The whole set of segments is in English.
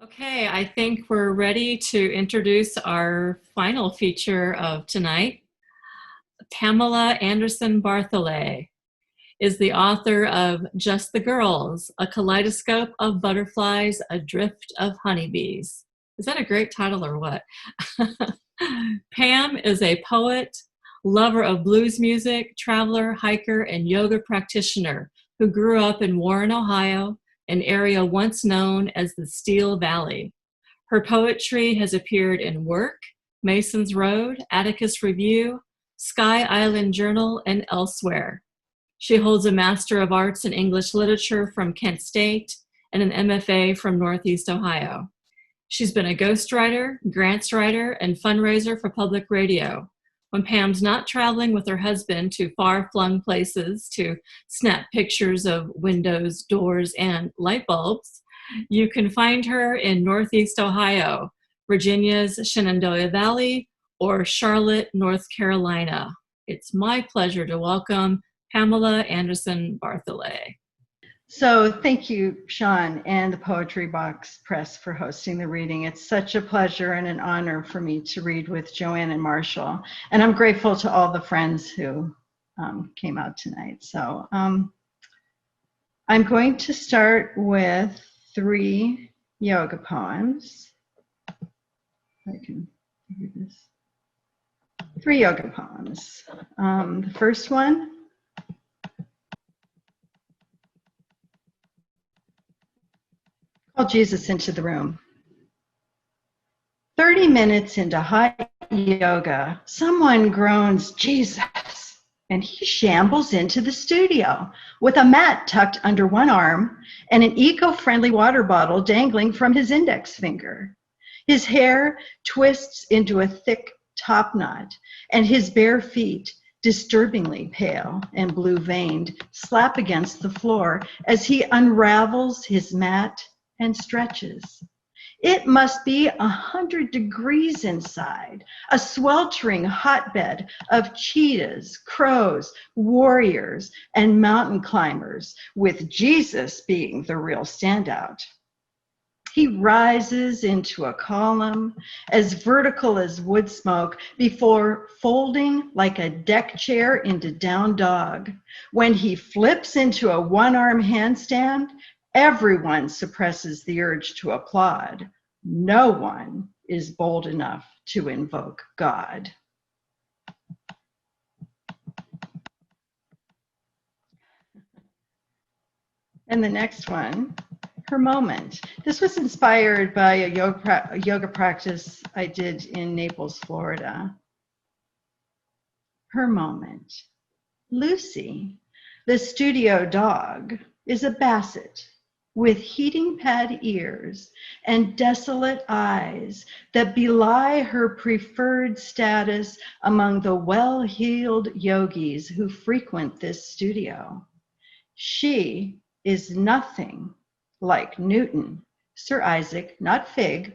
Okay, I think we're ready to introduce our final feature of tonight. Pamela Anderson-Bartholet is the author of Just the Girls, A Kaleidoscope of Butterflies, A Drift of Honeybees. Is that a great title or what? Pam is a poet, lover of blues music, traveler, hiker, and yoga practitioner who grew up in Warren, Ohio, an area once known as the Steel Valley. Her poetry has appeared in Work, Mason's Road, Atticus Review, Sky Island Journal, and elsewhere. She holds a Master of Arts in English Literature from Kent State and an MFA from Northeast Ohio. She's been a ghostwriter, grants writer, and fundraiser for public radio. When Pam's not traveling with her husband to far-flung places to snap pictures of windows, doors, and light bulbs, you can find her in Northeast Ohio, Virginia's Shenandoah Valley, or Charlotte, North Carolina. It's my pleasure to welcome Pamela Anderson-Bartholet. So thank you, Shawn, and the Poetry Box Press for hosting the reading. It's such a pleasure and an honor for me to read with Joanne and Marshall. And I'm grateful to all the friends who came out tonight. So I'm going to start with 3 yoga poems. I can figure this. 3 yoga poems. The first one, call Jesus into the room. 30 minutes into hot yoga, someone groans, Jesus, and he shambles into the studio with a mat tucked under one arm and an eco-friendly water bottle dangling from his index finger. His hair twists into a thick top knot, and his bare feet, disturbingly pale and blue-veined, slap against the floor as he unravels his mat and stretches. It must be 100 degrees inside, a sweltering hotbed of cheetahs, crows, warriors, and mountain climbers, with Jesus being the real standout. He rises into a column as vertical as wood smoke before folding like a deck chair into down dog. When he flips into a one-arm handstand, everyone suppresses the urge to applaud. No one is bold enough to invoke God. And the next one, Her Moment. This was inspired by a yoga practice I did in Naples, Florida. Her Moment. Lucy, the studio dog, is a basset with heating pad ears and desolate eyes that belie her preferred status among the well-heeled yogis who frequent this studio. She is nothing like Newton, Sir Isaac, not Fig,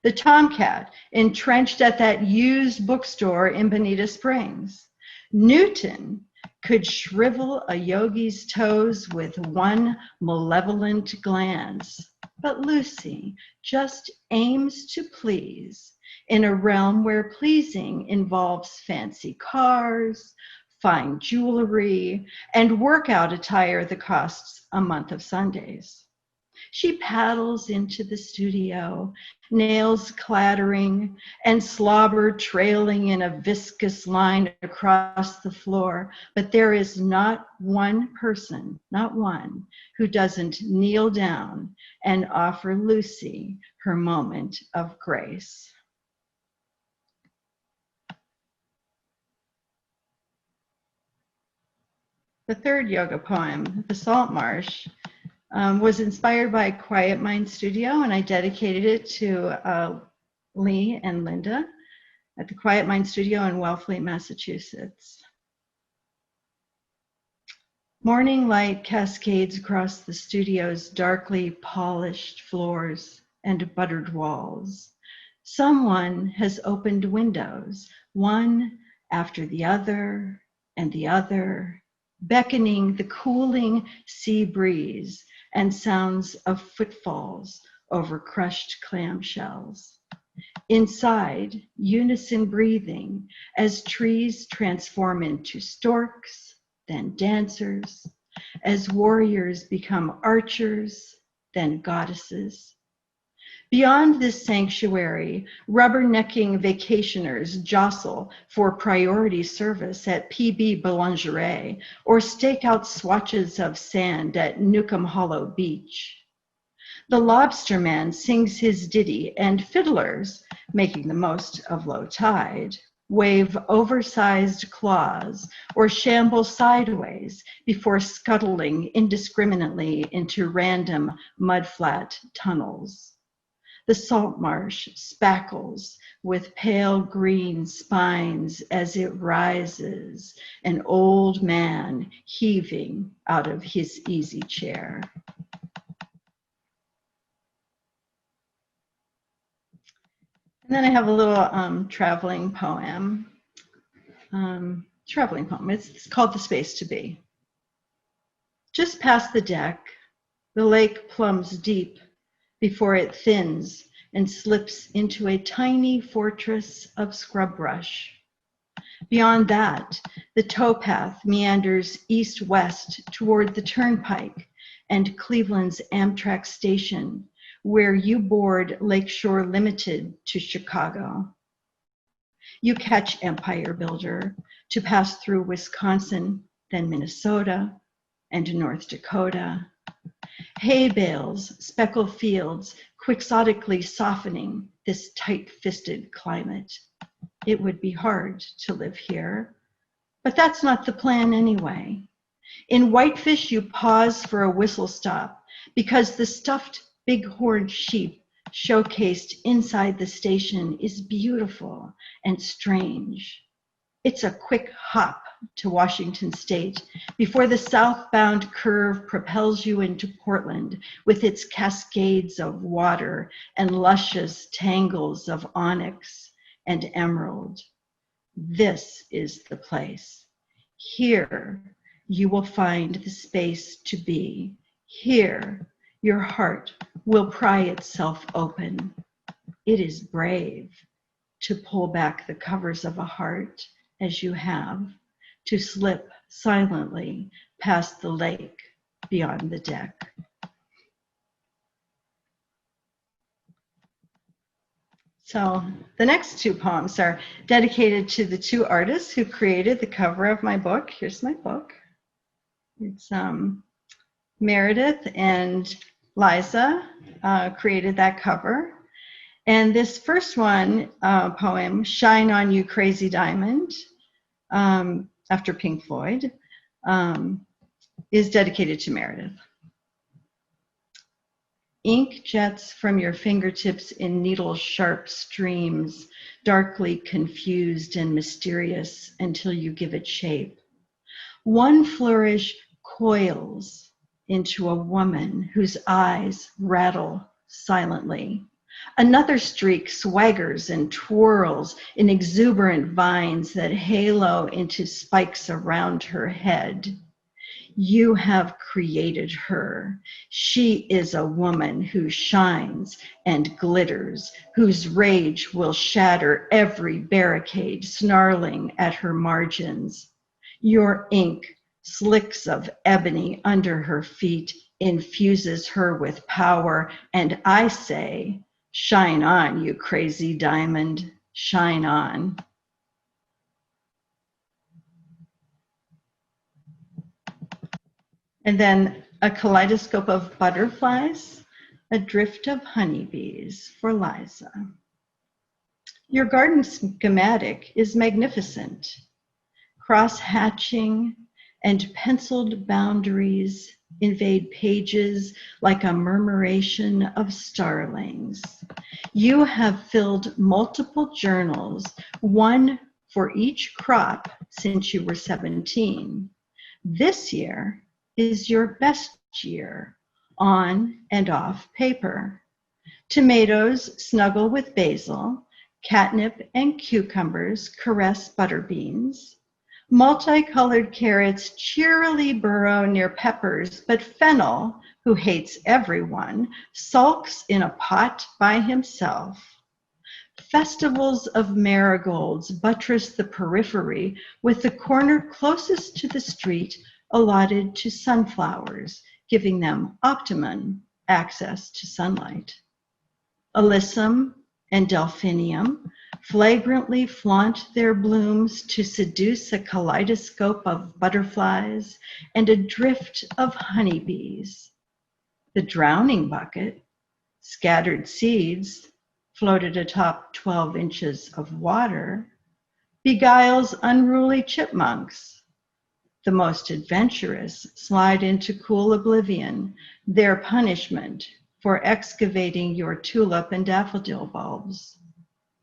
the tomcat entrenched at that used bookstore in Bonita Springs. Newton could shrivel a yogi's toes with one malevolent glance, but Lucy just aims to please in a realm where pleasing involves fancy cars, fine jewelry, and workout attire that costs a month of Sundays. She paddles into the studio, nails clattering and slobber trailing in a viscous line across the floor, but there is not one person, not one, who doesn't kneel down and offer Lucy her moment of grace. The third yoga poem, The Salt Marsh, was inspired by Quiet Mind Studio, and I dedicated it to Lee and Linda at the Quiet Mind Studio in Wellfleet, Massachusetts. Morning light cascades across the studio's darkly polished floors and buttered walls. Someone has opened windows, one after the other and the other, beckoning the cooling sea breeze and sounds of footfalls over crushed clamshells. Inside, unison breathing as trees transform into storks, then dancers, as warriors become archers, then goddesses. Beyond this sanctuary, rubbernecking vacationers jostle for priority service at PB Boulangerie or stake out swatches of sand at Newcomb Hollow Beach. The lobsterman sings his ditty, and fiddlers, making the most of low tide, wave oversized claws or shamble sideways before scuttling indiscriminately into random mudflat tunnels. The salt marsh spackles with pale green spines as it rises, an old man heaving out of his easy chair. And then I have a little traveling poem. It's called The Space to Be. Just past the deck, the lake plumbs deep before it thins and slips into a tiny fortress of scrub brush. Beyond that, the towpath meanders east-west toward the turnpike and Cleveland's Amtrak station, where you board Lakeshore Limited to Chicago. You catch Empire Builder to pass through Wisconsin, then Minnesota, and North Dakota. Hay bales speckle fields, quixotically softening this tight-fisted climate. It would be hard to live here, but that's not the plan anyway. In Whitefish, you pause for a whistle stop because the stuffed bighorn sheep showcased inside the station is beautiful and strange. It's a quick hop to Washington State before the southbound curve propels you into Portland with its cascades of water and luscious tangles of onyx and emerald. This is the place. Here you will find the space to be. Here your heart will pry itself open. It is brave to pull back the covers of a heart as you have, to slip silently past the lake beyond the deck. So the next two poems are dedicated to the two artists who created the cover of my book. Here's my book. It's Meredith and Liza created that cover. And this first one, poem, Shine On You Crazy Diamond, after Pink Floyd, is dedicated to Meredith. Ink jets from your fingertips in needle-sharp streams, darkly confused and mysterious until you give it shape. One flourish coils into a woman whose eyes rattle silently. Another streak swaggers and twirls in exuberant vines that halo into spikes around her head. You have created her. She is a woman who shines and glitters, whose rage will shatter every barricade snarling at her margins. Your ink, slicks of ebony under her feet, infuses her with power, and I say, shine on, you crazy diamond, shine on. And then a Kaleidoscope of Butterflies, a Drift of Honeybees for Liza. Your garden schematic is magnificent. Cross-hatching and penciled boundaries invade pages like a murmuration of starlings. You have filled multiple journals, one for each crop since you were 17. This year is your best year, on and off paper. Tomatoes snuggle with basil, catnip and cucumbers caress butter beans. Multicolored carrots cheerily burrow near peppers, but fennel, who hates everyone, sulks in a pot by himself. Festivals of marigolds buttress the periphery with the corner closest to the street allotted to sunflowers, giving them optimum access to sunlight. Alyssum and delphinium flagrantly flaunt their blooms to seduce a kaleidoscope of butterflies and a drift of honeybees. The drowning bucket, scattered seeds floated atop 12 inches of water, beguiles unruly chipmunks. The most adventurous slide into cool oblivion, their punishment for excavating your tulip and daffodil bulbs.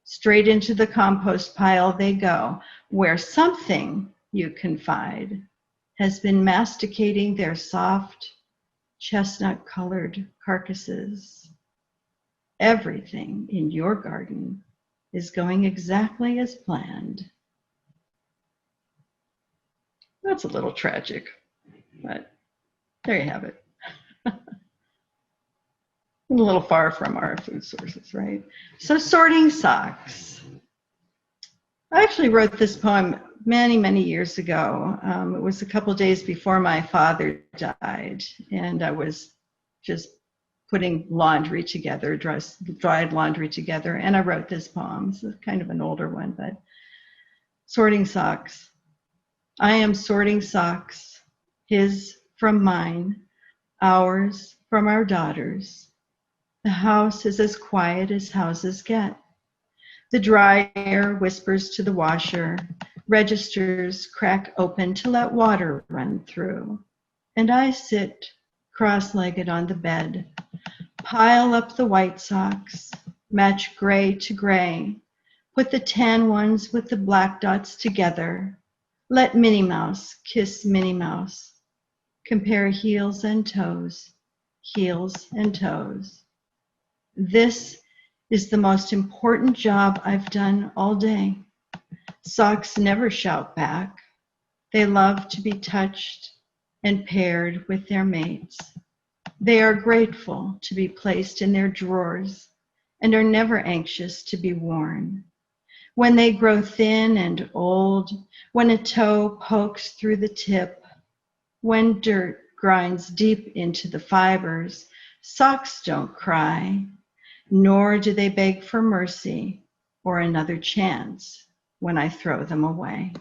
Straight into the compost pile they go, where something, you confide, has been masticating their soft, chestnut-colored carcasses. Everything in your garden is going exactly as planned. That's a little tragic, but there you have it. A little far from our food sources, right? So sorting socks. I actually wrote this poem many, many years ago. It was a couple days before my father died, and I was just putting laundry together, dried laundry together, and I wrote this poem. It's kind of an older one, but sorting socks. I am sorting socks, his from mine, ours from our daughters. The house is as quiet as houses get. The dryer whispers to the washer, registers crack open to let water run through. And I sit cross-legged on the bed, pile up the white socks, match gray to gray, put the tan ones with the black dots together, let Minnie Mouse kiss Minnie Mouse, compare heels and toes, heels and toes. This is the most important job I've done all day. Socks never shout back. They love to be touched and paired with their mates. They are grateful to be placed in their drawers and are never anxious to be worn. When they grow thin and old, when a toe pokes through the tip, when dirt grinds deep into the fibers, socks don't cry, nor do they beg for mercy or another chance when I throw them away.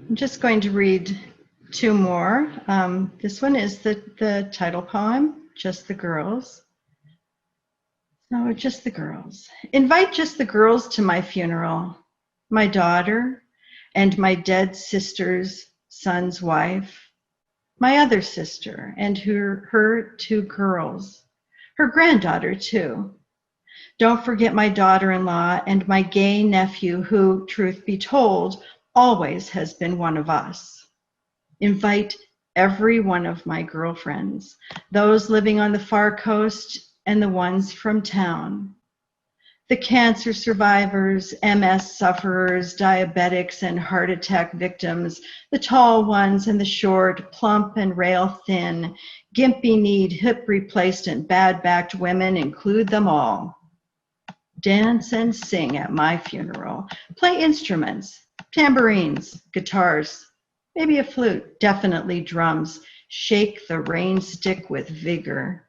I'm just going to read two more. This one is the title poem, Just the Girls. So, just the girls. Invite just the girls to my funeral, my daughter and my dead sister's son's wife, my other sister and her two girls, her granddaughter too. Don't forget my daughter-in-law and my gay nephew who, truth be told, always has been one of us. Invite every one of my girlfriends, those living on the far coast and the ones from town. The cancer survivors, MS sufferers, diabetics, and heart attack victims, the tall ones and the short, plump and rail thin, gimpy-kneed, hip replacement, bad-backed women, include them all. Dance and sing at my funeral. Play instruments, tambourines, guitars, maybe a flute, definitely drums. Shake the rain stick with vigor.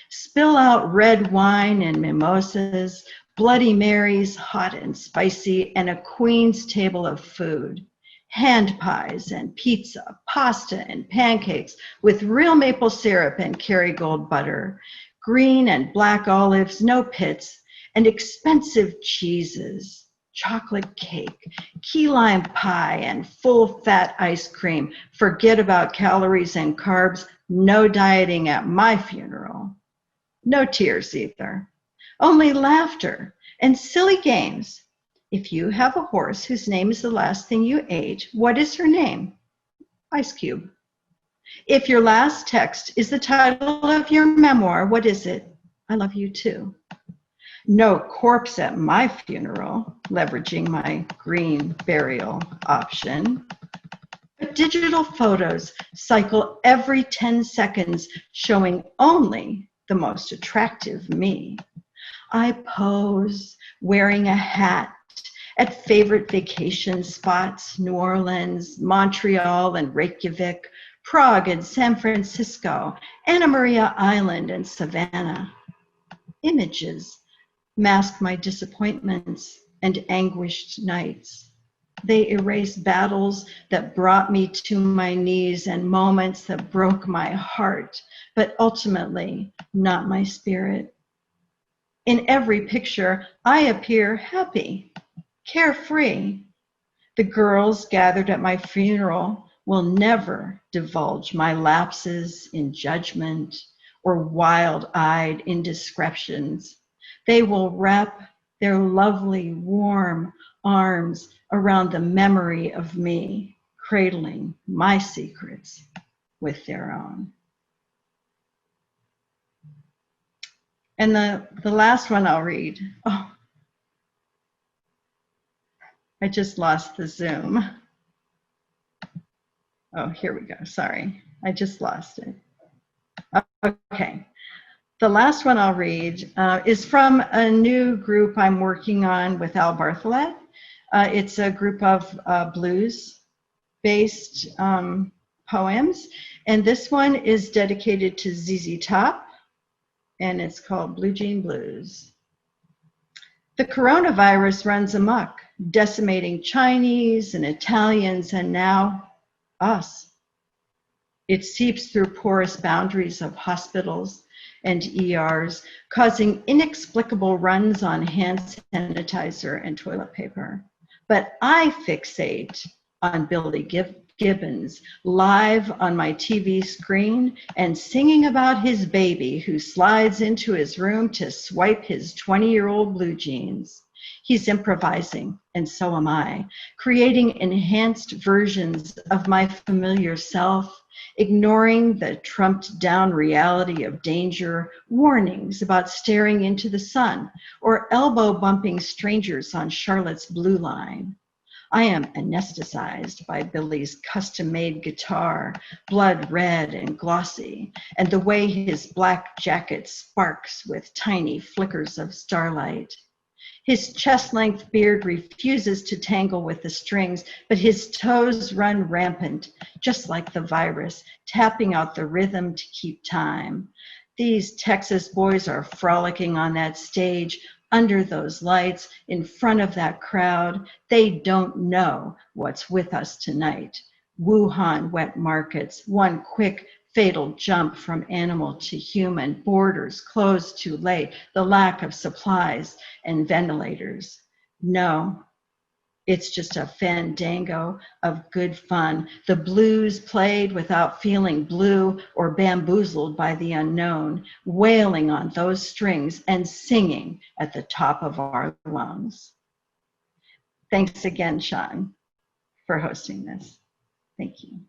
Spill out red wine and mimosas, Bloody Marys, hot and spicy, and a queen's table of food. Hand pies and pizza, pasta and pancakes with real maple syrup and Kerrygold butter, green and black olives, no pits, and expensive cheeses, chocolate cake, key lime pie, and full fat ice cream. Forget about calories and carbs, no dieting at my funeral. No tears either. Only laughter and silly games. If you have a horse whose name is the last thing you ate, what is her name? Ice Cube. If your last text is the title of your memoir, what is it? I love you too. No corpse at my funeral, leveraging my green burial option. But digital photos cycle every 10 seconds, showing only the most attractive me. I pose wearing a hat at favorite vacation spots, New Orleans, Montreal and Reykjavik, Prague and San Francisco, Anna Maria Island and Savannah. Images mask my disappointments and anguished nights. They erase battles that brought me to my knees and moments that broke my heart, but ultimately not my spirit. In every picture, I appear happy, carefree. The girls gathered at my funeral will never divulge my lapses in judgment or wild-eyed indiscretions. They will wrap their lovely, warm arms around the memory of me, cradling my secrets with their own. And the last one I'll read. Oh, I just lost the Zoom. Oh, here we go. Sorry, I just lost it. Okay. The last one I'll read is from a new group I'm working on with Al Bartholet. It's a group of blues-based poems, and this one is dedicated to ZZ Top, and it's called Blue Jean Blues. The coronavirus runs amok, decimating Chinese and Italians, and now us. It seeps through porous boundaries of hospitals and ERs, causing inexplicable runs on hand sanitizer and toilet paper. But I fixate on Billy Gibbons live on my TV screen and singing about his baby who slides into his room to swipe his 20-year-old blue jeans. He's improvising, and so am I, creating enhanced versions of my familiar self, ignoring the trumped down reality of danger, warnings about staring into the sun, or elbow bumping strangers on Charlotte's Blue Line. I am anesthetized by Billy's custom-made guitar, blood red and glossy, and the way his black jacket sparks with tiny flickers of starlight. His chest-length beard refuses to tangle with the strings, but his toes run rampant, just like the virus, tapping out the rhythm to keep time. These Texas boys are frolicking on that stage, under those lights, in front of that crowd. They don't know what's with us tonight. Wuhan wet markets, one quick fatal jump from animal to human, borders closed too late, the lack of supplies and ventilators. No, it's just a fandango of good fun. The blues played without feeling blue or bamboozled by the unknown, wailing on those strings and singing at the top of our lungs. Thanks again, Shawn, for hosting this. Thank you.